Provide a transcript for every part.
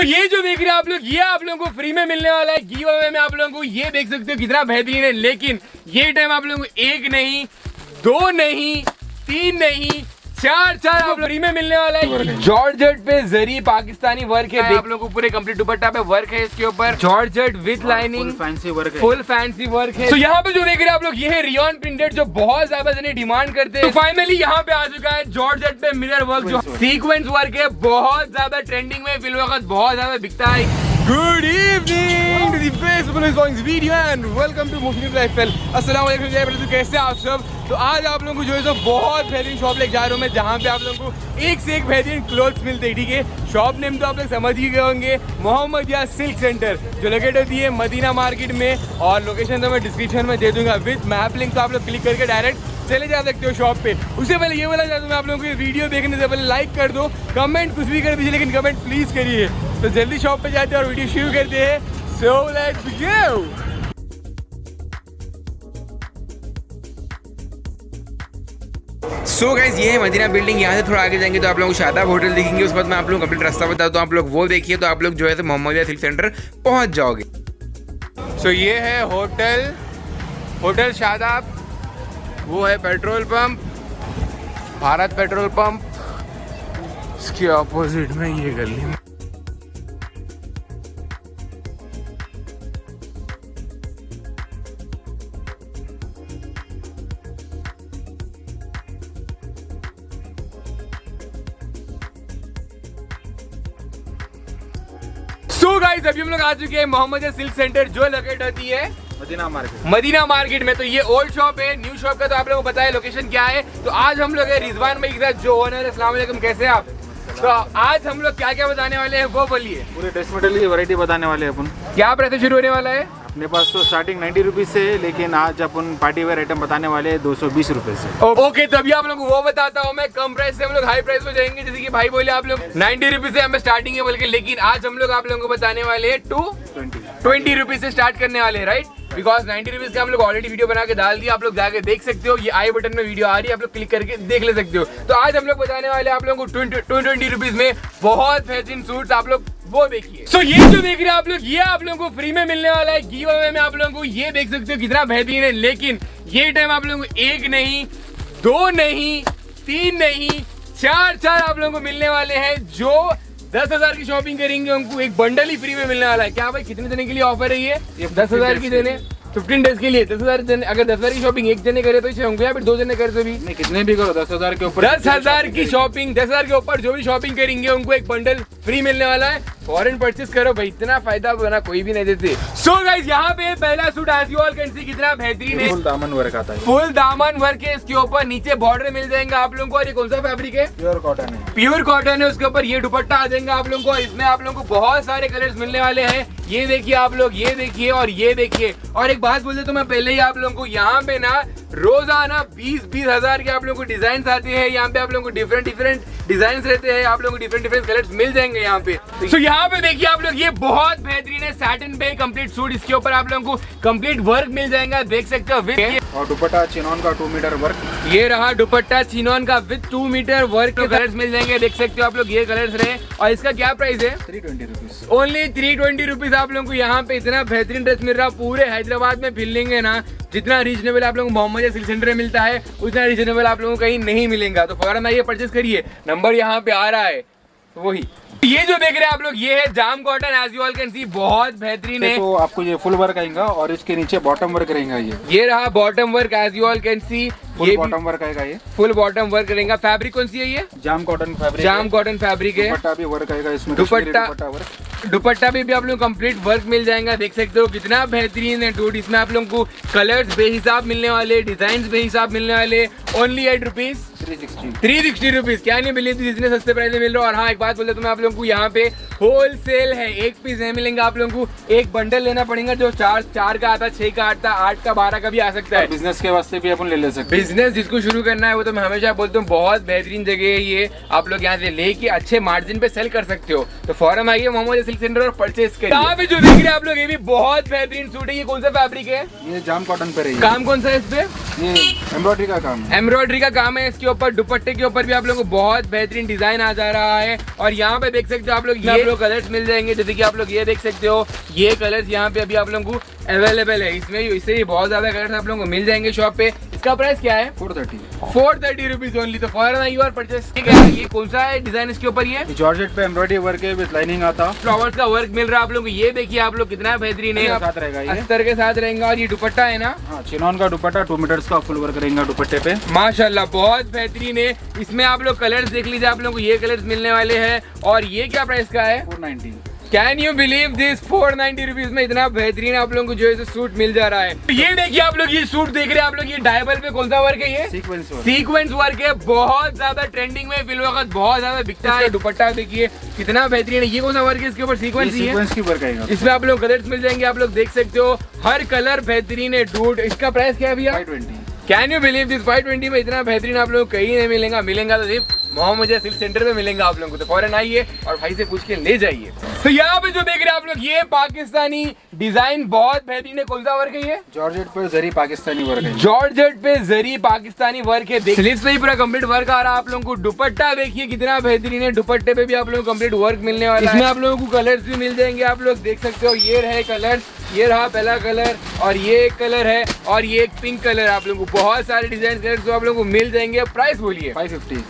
ये जो देख रहे हैं आप लोग, ये आप लोगों को फ्री में मिलने वाला है गिव अवे में। आप लोगों को ये देख सकते हो कितना बेहतरीन है। लेकिन ये टाइम आप लोगों को 1 नहीं 2 नहीं 3 नहीं 4 आप लोग फ्री में मिलने वाला है। जॉर्जेट पे जरी पाकिस्तानी वर्क है। आप लोगों को पूरे कंप्लीट दुपट्टा पे वर्क है इसके ऊपर। Georgette with lining full fancy work है। तो यहाँ पे जो देख रहे हैं आप लोग, ये है रियॉन प्रिंटेड जो बहुत ज्यादा जने डिमांड करते हैं। तो फाइनली यहाँ पे आ चुका है जॉर्जेट पे मिरर वर्क जो सीक्वेंस वर्क है, बहुत ज्यादा ट्रेंडिंग में फिल वक्त बहुत ज्यादा बिकता है। Good evening to the best video and welcome to Mufti lifestyle. अस्सलाम वालेकुम, कैसे आप सब। तो आज आप लोगों को जो है तो बहुत बेहतरीन शॉप लेके जा रहा हूँ मैं, जहाँ पे आप लोगों को एक से एक बेहतरीन क्लोथ्स मिलते हैं। ठीक है, शॉप नेम तो आप लोग समझ ही गए होंगे, मोहम्मदिया सिल्क सेंटर, जो लोकेट होती है मदीना मार्केट में। और लोकेशन तो मैं डिस्क्रिप्शन में दे दूंगा विद मैप लिंक, तो आप लोग क्लिक करके डायरेक्ट चले जा सकते हो शॉप पे। उससे पहले ये बोला चाहता हूँ मैं आप लोगों को, वीडियो देखने से पहले लाइक कर दो, कमेंट कुछ भी कर दीजिए, लेकिन कमेंट प्लीज करिए। तो जल्दी शॉप पे जाते हैं और वीडियो शुरू करते हैं। So let's go. So guys, ये है मदीना बिल्डिंग। यहाँ से थोड़ा आगे जाएंगे तो आप लोगों को शादाब होटल दिखेंगे। उसके बाद मैं आप लोगों को कंप्लीट रास्ता बता दूँ, आप लोग वो देखिए तो आप लोग जो है तो मोहम्मदिया सिल्क सेंटर पहुँच जाओगे। सो ये है होटल शादाब, वो है petrol pump, Bharat petrol pump. इसके ऑपोजिट में ये गली में सो गाइस, अभी हम लोग आ चुके हैं मोहम्मदिया सिल्क सेंटर जो लोकेट होती है मदीना मार्केट में। तो ये ओल्ड शॉप है, न्यू शॉप का तो आप लोगों को पता है लोकेशन क्या है। तो आज हम लोग है रिजवान भाई के साथ जो ओनर है। अस्सलाम वालेकुम, कैसे आप। तो आज हम लोग क्या क्या बताने वाले हैं वो बोलिए। पूरे ड्रेस मटेरियल की वैरायटी बताने वाले हैं अपन। क्या प्राइस से शुरू होने वाला है अपने पास? तो स्टार्टिंग 90 रुपीज से है, लेकिन आज अपन पार्टी वेयर आइटम बताने वाले हैं 220 रुपए से। ओके, तो अभी आप लोगों को वो बताता हूँ मैं। कम प्राइस से हम लोग हाई प्राइस में जाएंगे, जैसे कि भाई बोले आप लोग 90 रुपीज से हमें स्टार्टिंग है बल्कि, लेकिन आज हम लोग आप लोगों को बताने वाले हैं 20 रुपीज से स्टार्ट करने वाले हैं, राइट। बिकॉज 90 रुपीज का हम लोग ऑलरेडी वीडियो बना के डाल दिया, आप लोग जाके देख सकते हो। ये आई बटन में वीडियो आ रही है, आप लोग क्लिक करके देख ले सकते हो। तो आज हम लोग बताने वाले हैं आप लोगों को 20 रुपीज में बहुत बेहतरीन सूट्स, आप लोग वो देखिए। सो ये जो देख रहे हैं आप लोग, ये आप लोगों को फ्री में मिलने वाला है गिव अवे में। आप लोगों को ये देख सकते हो कितना बेहतरीन है। लेकिन ये टाइम आप लोगों को 1 नहीं 2 नहीं 3 नहीं 4 आप लोगों को मिलने वाले हैं। जो 10,000 की शॉपिंग करेंगे उनको एक बंडल ही फ्री में मिलने वाला है। क्या भाई, कितने देने के लिए ऑफर है ये 10,000 की देने 15 डेज के लिए 10,000। अगर 10,000 की शॉपिंग एक जने करे तो इसे होंगे, या फिर 2 जने करे तो भी नहीं, कितने भी करो 10,000 के ऊपर। 10,000 की शॉपिंग, 10,000 के ऊपर जो भी शॉपिंग करेंगे उनको एक बंडल फ्री मिलने वाला है। फॉरेन परचेस करो भाई, इतना फायदा बना कोई भी नहीं देते। सो गाइस, यहाँ पे पहला suit as you all can see कितना बेहतरीन है। फुल दामन वर्क आता है, फुल दामन वर्क है इसके ऊपर, नीचे बॉर्डर मिल जाएंगे आप लोगों को। और ये कौन सा फैब्रिक है? प्योर कॉटन है। प्योर कॉटन है, उसके ऊपर ये दुपट्टा आ जाएगा आप लोगों को। इसमें आप लोगों को बहुत सारे कलर्स मिलने वाले हैं। ये देखिए आप लोग, ये देखिए और ये देखिए। और एक बात बोलते तो मैं पहले ही आप लोगों को, यहाँ पे ना रोजाना 20 हजार के आप लोगों को डिजाइन आते हैं। यहाँ पे आप लोगों को डिफरेंट डिजाइन रहते हैं, आप लोगों को डिफरेंट कलर्स मिल जाएंगे यहाँ पे। तो यहाँ पे देखिए आप लोग, ये बहुत बेहतरीन है सैटिन पे कंप्लीट सूट। इसके ऊपर आप लोगों को कंप्लीट वर्क मिल जाएगा, देख सकते हो। और दुपट्टा चिनॉन का 2 मीटर वर्क। ये रहा दुपट्टा चिनॉन का विद 2 मीटर वर्क के कलर्स मिल जाएंगे, देख सकते हो आप लोग। ये कलर्स रहे और इसका क्या प्राइस है? 320 रुपीज। Only 320 rupees. आप लोगों को यहाँ पे इतना बेहतरीन ड्रेस मिल रहा है। पूरे हैदराबाद में फिलेंगे ना, जितना रीजनेबल आप लोगों को मोहम्मदिया सिल्क सेंटर में मिलता है उतना रीजनेबल आप लोगों को कहीं नहीं मिलेगा। तो फौरन आइए, परचेस करिए, नंबर यहाँ पे आ रहा है। तो वही ये जो देख रहे हैं आप लोग, ये है jam cotton as you all can see, बहुत बेहतरीन है। तो आपको ये फुल वर्क आएगा और इसके नीचे बॉटम वर्क रहेगा। ये रहा bottom work as you all can see, full bottom work आएगा। ये फुल बॉटम वर्क रहेगा। फैब्रिक कौन सी है? ये jam cotton fabric. Jam cotton fabric है। दुपट्टा भी वर्क आएगा इसमें, दुपट्टा भी आप लोग कंप्लीट वर्क मिल जाएगा, देख सकते हो कितना बेहतरीन है डूड। इसमें आप लोगों को कलर्स बेहिसाब मिलने वाले, डिजाइन बेहिसाब मिलने वाले। Only 8 rupees 360 rupees. क्या नहीं मिली थी जितने सस्ते प्राइस में मिल रहा है। और हाँ, एक बात बोलते तो मैं आप लोगों को, यहाँ पे होलसेल है, एक पीस नहीं मिलेंगे आप लोगों को। एक बंडल लेना पड़ेगा जो 4 का आता, 6 का आता, 8 का 12 का भी आ सकता है। बिजनेस के वास्ते भी अपन ले सकते हैं। बिजनेस जिसको शुरू करना है वो तो मैं हमेशा बोलता हूँ बहुत बेहतरीन जगह है ये। आप लोग यहाँ से लेके अच्छे मार्जिन पे सेल कर सकते हो। तो फौरन आइए मोहम्मदिया सिल्क सेंटर और परचेस करिए। यहाँ पे जो देख रहे हैं आप लोग, ये भी बहुत बेहतरीन सूट है। ये कौन सा फैब्रिक है? ये जाम कॉटन पे रही है। काम कौन सा है इस पे? ये एम्ब्रॉयडरी का काम है। एम्ब्रॉयडरी का काम है इसके ऊपर। ऊपर दुपट्टे के ऊपर भी आप लोगों को बहुत बेहतरीन डिजाइन आ जा रहा है। और यहाँ पे देख सकते हो आप लोग, ये आप लोग कलर्स मिल जाएंगे, जैसे कि आप लोग ये देख सकते हो, ये कलर्स यहाँ पे अभी आप लोगों को अवेलेबल है। इसमें इससे ही बहुत ज्यादा कलर्स आप लोगों को मिल जाएंगे शॉप पे। इसका प्राइस क्या है? 430 रुपीज ओनली। तो फॉरन आइए और परचेस। ये कौन सा है डिजाइन इसके ऊपर? ये जॉर्जेट पे एम्ब्रॉयडरी वर्क है, विद लाइनिंग आता, फ्लावर्स का वर्क मिल रहा है आप लोगों को। ये देखिए आप लोग कितना बेहतरीन है, साथ रहेगा, ये अस्तर के साथ रहेगा। और ये दुपट्टा है ना, हाँ, चिनॉन का दुपट्टा 2 मीटर्स का फुल वर्क रहेगा दुपट्टे पे, माशाल्लाह बहुत बेहतरीन है। इसमें आप लोग कलर्स देख लीजिए, आप लोगों को ये कलर्स मिलने वाले हैं। और ये क्या प्राइस का है? 490। Can you believe this? 490 rupees में इतना बेहतरीन आप लोगों को जो है सूट मिल जा रहा है। तो ये देखिए आप लोग, ये सूट देख रहे हैं आप लोग, ये डायबल पे कौन सा वर्क है? ये सीक्वेंस वर्क है, बहुत ज्यादा ट्रेंडिंग में फिल वक्त बहुत ज्यादा बिकता है। दुपट्टा देखिए कितना बेहतरीन है। ये कौन सा वर्क है? इसके ऊपर सीक्वेंस की वर्क है। इसमें आप लोग कलर्स मिल जाएंगे, आप लोग देख सकते हो, हर कलर बेहतरीन है डूड। इसका प्राइस क्या है भैया? 520। Can you believe this? 520 में इतना बेहतरीन आप लोग कहीं नहीं मिलेगा तो सिर्फ मोहम्मद सिल्क सेंटर पे मिलेगा आप लोगों को। तो फौरन आइए और भाई से पूछ के ले जाइए। तो यहाँ पे जो देख रहे हैं आप लोग, ये पाकिस्तानी डिजाइन बहुत बेहतरीन है। कौन सा वर्क है ये? जॉर्जेट पे जरी पाकिस्तानी वर्क है। जॉर्जेट पे जरी पाकिस्तानी वर्क है। स्लीव्स पे ही पूरा कंप्लीट वर्क आ रहा है आप लोगों को। दुपट्टा देखिए कितना बेहतरीन है, दुपट्टे पे भी आप लोगों को कंप्लीट वर्क मिलने वाला है। इसमें आप लोगों को कलर्स भी मिल जाएंगे, आप लोग देख सकते हो। ये रहे कलर, ये रहा पहला कलर, और ये एक कलर है, और ये एक पिंक कलर। आप लोगों को बहुत सारे डिजाइन कलर्स आप लोगों को मिल जाएंगे। प्राइस बोलिए? 550।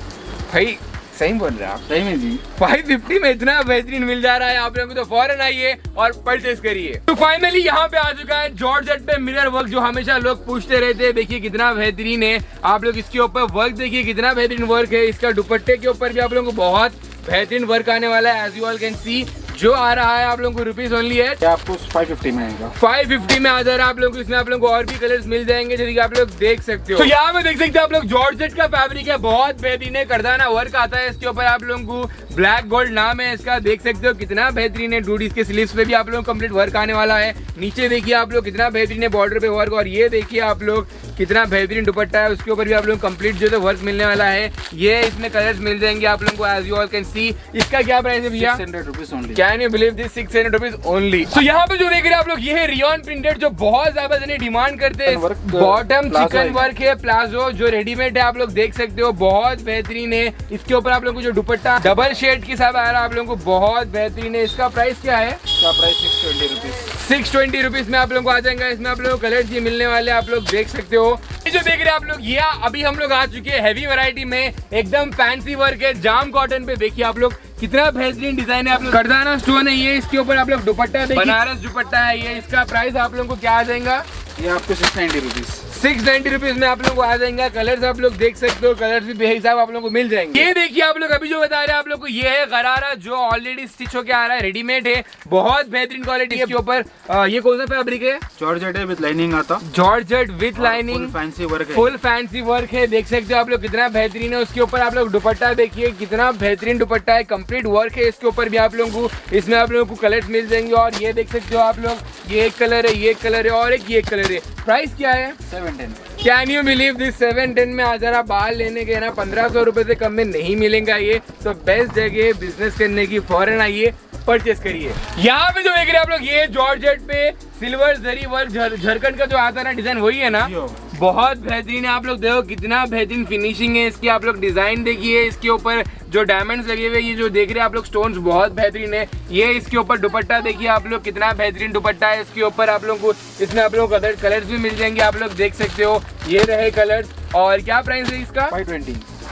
भाई सही बोल रहे हैं आप? सही में जी, 550 में इतना बेहतरीन मिल जा रहा है आप लोगों को। तो फौरन आइए और परचेस करिए। तो फाइनली यहाँ पे आ चुका है जॉर्जेट पे मिरर वर्क, जो हमेशा लोग पूछते रहते हैं। देखिए कितना बेहतरीन है, आप लोग इसके ऊपर वर्क देखिए कितना बेहतरीन वर्क है। इसका दुपट्टे के ऊपर भी आप लोगों को बहुत बेहतरीन वर्क आने वाला है। As you all can see, जो आ रहा है आप लोगों को रुपीज ओनली है। आपको 550 में आएगा। 550 में आ जा रहा है आप लोगों को। इसमें आप लोगों को और भी कलर्स मिल जाएंगे, जैसे कि आप लोग देख सकते हो। तो यहाँ पे देख सकते हो आप लोग, जॉर्जेट का फैब्रिक है, बहुत बेहतरीन है। करदाना वर्क आता है इसके ऊपर आप लोगों को। ब्लैक गोल्ड नाम है इसका, देख सकते हो कितना बेहतरीन है डूड। इसके स्लीव्स पे भी आप लोग कंप्लीट वर्क आने वाला है। नीचे देखिए आप लोग कितना बेहतरीन है बॉर्डर पे वर्क। और ये देखिए आप लोग कितना बेहतरीन दुपट्टा है, उसके ऊपर भी आप लोग कंप्लीट जो है वर्क मिलने वाला है। ये इसमें कलर्स मिल जाएंगे आप लोगों को, as you all can see. इसका क्या प्राइस है भैया? 600 rupees only. Can you believe this? 600 rupees only. तो यहाँ पे जो देख रहे हैं आप लोग, ये है रियॉन प्रिंटेड, जो बहुत ज्यादा जने डिमांड करते हैं। बॉटम चिकन वर्क है, प्लाजो जो रेडीमेड है, आप लोग देख सकते हो, बहुत बेहतरीन है। इसके ऊपर आप लोग को जो दुपट्टा डबल शेड के साथ आ रहा है आप लोगों को, बहुत बेहतरीन है। इसका प्राइस क्या है? इसका प्राइस 620 रुपीज। 620 रुपीज में आप लोगों को आ जाएगा। इसमें आप लोगों को कलर्स ये मिलने वाले आप लोग देख सकते हो। ये जो देख रहे हैं आप लोग, ये अभी हम लोग आ चुके हैं हैवी वैरायटी में, एकदम फैंसी वर्क है जाम कॉटन पे। देखिए आप लोग कितना बेहतरीन डिजाइन है। आप लोग करदाना स्टोन है ये, इसके ऊपर आप लोग दुपट्टा देखिए, बनारस दुपट्टा है ये। इसका प्राइस आप लोगों को क्या आ जाएगा? ये आपको 690 रुपीज। 690 रुपीज में आप लोग को आ जाएगा। कलर्स आप लोग देख सकते हो, कलर्स भी बेहिसाब आप लोग को मिल जाएंगे। ये देखिए आप लोग, अभी जो बता रहे हैं आप लोग को, ये है गरारा, जो ऑलरेडी स्टिच होके आ रहा है, रेडीमेड है, बहुत बेहतरीन क्वालिटी है। इसके ऊपर ये कौन सा फैब्रिक है? जॉर्जेट है, विद लाइनिंग आता। Georgette with lining, fancy work है, फुल फैंसी वर्क है। देख सकते हो आप लोग कितना बेहतरीन है। उसके ऊपर आप लोग दुपट्टा देखिए कितना बेहतरीन दुपट्टा है, कंप्लीट वर्क है। इसके ऊपर भी आप लोगों को, इसमें आप लोगों को कलर्स मिल जाएंगे। और ये देख सकते हो आप लोग, ये एक कलर है, ये एक कलर है, और ये एक कलर है। प्राइस क्या है? 710। Can you believe this? 710 में आ जरा बाल लेने के ना 1500 रुपए से कम में नहीं मिलेगा ये। तो बेस्ट जगह बिजनेस करने की, फौरन आइए परचेस करिए। यहाँ पे जो देख रहे हैं आप लोग, ये जॉर्जेट पे सिल्वर जरी वर्क, झरकंड का जो आता है ना डिजाइन, वही है ना, बहुत बेहतरीन है। आप लोग देखो कितना बेहतरीन फिनिशिंग है इसकी। आप लोग डिजाइन देखिए, इसके ऊपर जो डायमंड्स लगे हुए, ये जो देख रहे हैं आप लोग स्टोन्स, बहुत बेहतरीन है। ये इसके ऊपर दुपट्टा देखिए आप लोग कितना बेहतरीन दुपट्टा है। इसके ऊपर आप लोग को, इसमें आप लोग को कलर्स भी मिल जाएंगे, आप लोग देख सकते हो। ये रहे कलर्स। और क्या प्राइस है इसका?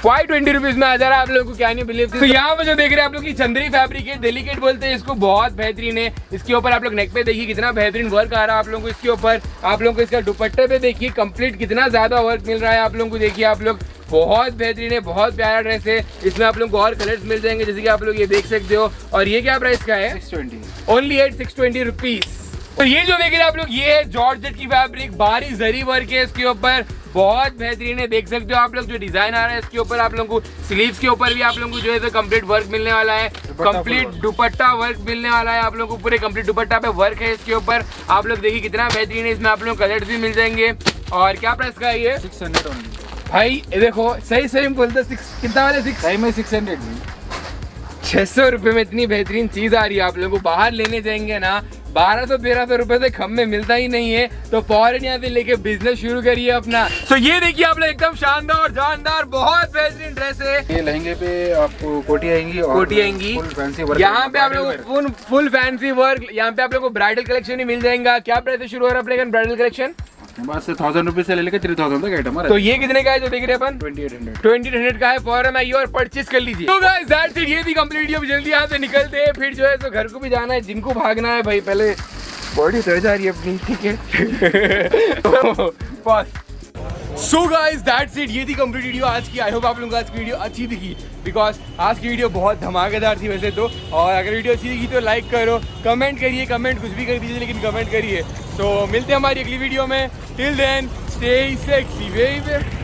520 रुपीज में आ जा रहा है आप लोगों को। Can you believe? तो यहाँ पे जो देख रहे हैं आप लोग की चंद्री फैब्रिक है, डेलिकेट बोलते हैं इसको, बहुत बेहतरीन है। इसके ऊपर आप लोग नेक पे देखिए कितना बेहतरीन वर्क आ रहा है आप लोगों को। इसके ऊपर आप लोगों को इसका दुपट्टे पे देखिए कंप्लीट कितना ज्यादा वर्क मिल रहा है आप लोगों को। देखिए आप लोग, बहुत बेहतरीन है, बहुत प्यारा ड्रेस है। इसमें आप लोगों को और कलर्स मिल जाएंगे, जैसे कि आप लोग ये देख सकते हो। और ये क्या प्राइस का है? 620 ओनली एट 620 रुपीज। तो ये जो देख रहे हैं आप लोग, ये है जॉर्जेट की फैब्रिक, बाहरी जरी वर्क है इसके ऊपर, बहुत बेहतरीन है। देख सकते हो आप लोग जो डिजाइन आ रहा है इसके ऊपर। आप लोगों को स्लीव्स के ऊपर भी आप लोगों को जो है कंप्लीट वर्क मिलने वाला है, कंप्लीट दुपट्टा वर्क मिलने वाला है आप लोगों को। पूरे कंप्लीट दुपट्टा पे वर्क है इसके ऊपर। आप लोग देखिए कितना बेहतरीन है। इसमें आप लोग कलर्स भी मिल जाएंगे। और क्या प्राइस का है ये? 600 ओनली। भाई देखो, सही बोलते, कितना वाले? 6 सही में 600। 600 रुपए में इतनी बेहतरीन चीज आ रही है, आप लोगों को बाहर लेने जाएंगे ना 1200-1300 रुपए से कम में मिलता ही नहीं है, तो फौरन यहाँ से लेके बिजनेस शुरू करिए अपना। तो ये देखिए आप लोग एकदम शानदार और जानदार बहुत बेहतरीन ड्रेस है। ये लहंगे पे आपको कोटी आएंगी और कोटी आएंगी, फुल फैंसी वर्क। यहाँ पे आप लोगों को फुल फैंसी वर्क, यहाँ पे आप लोगों को ब्राइडल कलेक्शन भी मिल जाएगा। क्या प्राइस से शुरू हो रहा है अपने ब्राइडल कलेक्शन? बस 1000 रुपीज से लेकर 3000 तक आइटम है। तो ये कितने का है जो देख रहे हैं अपन? 2800 का है। फौरन आइए और परचेज कर लीजिए। तो गाइस दैट्स इट, ये थी कंप्लीट वीडियो। जल्दी यहाँ से निकलते हैं, फिर जो है तो घर को भी जाना है, जिनको भागना है भाई, पहले बॉडी चढ़ जा रही है अपनी, ठीक है। बस सो गाइस दैट्स इट, ये थी कंप्लीट वीडियो आज की। आई होप आप लोगों को आज की वीडियो अच्छी दिखी, बिकॉज आज की वीडियो बहुत धमाकेदार थी वैसे तो। और अगर वीडियो अच्छी दिखी तो लाइक करो, कमेंट करिए, कमेंट कुछ भी कर दीजिए लेकिन कमेंट करिए। तो मिलते हैं हमारी अगली वीडियो में। Till then stay sexy baby.